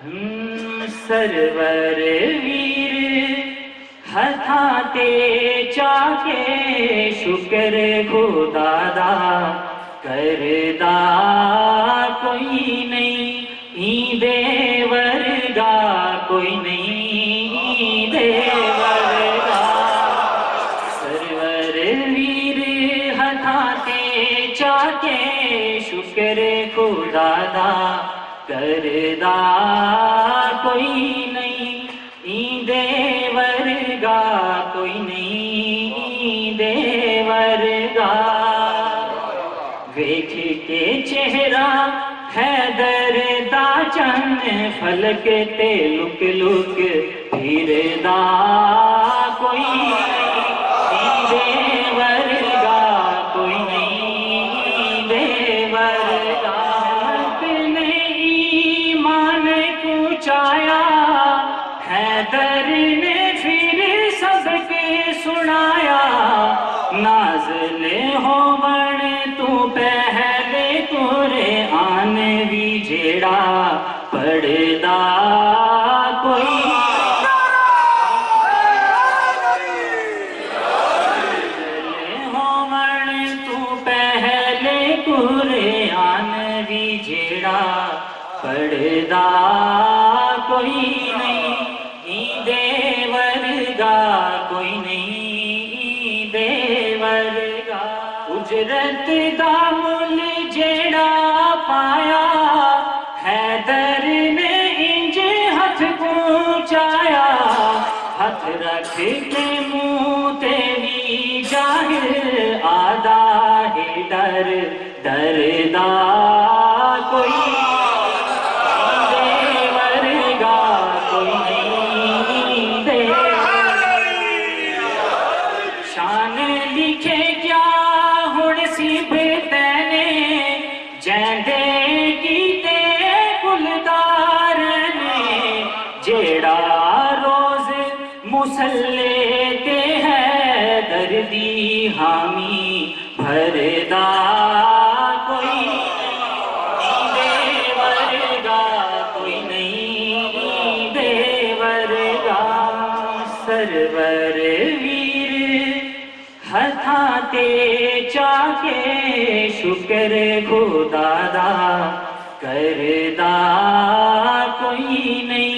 Server वीर हथा ते चाके शुक्र खुदा दा करदा कोई नहीं, ईदे वर्गा कोई नहीं, ईदे वर्गा। सरवर वीर हथा ते चाके शुक्र खुदा दा करदा कोई नहीं, ईदे वर्गा कोई नहीं, ईदे वर्गा। वेख के चेहरा हैदर दा चन फलक ते लुक लुक फिरदा कोई नहीं, ईदे वर्गा कोई नहीं, ईदे वर्गा। चाया हैदर ने फिर सबके सुनाया, नाज़िल हो बन तू पहले तुरे आन भी जेड़ा पढ़दा कोई हो बन तू पहले तुरे आन भी जेड़ा पढ़दा कोई नहीं, ईदे वर्गा कोई नहीं, ईदे वर्गा। उजरत दा मुल जेड़ा पाया हैदर ने इंज हथ पहुंचाया, हथ रख के मुंह ते भी जाहिर आदा है डर डरदा कोई शान लिखे क्या हुण सिब तैने जैंदे कीते कुलदार ने, जेड़ा रोज मुसल्ले ते है दर्दी हामी भरदा कोई ईदे वर्गा कोई नहीं, ईदे वर्गा। सरवर हथा ते चाके शुक्र खुदा दा करदा कोई नहीं।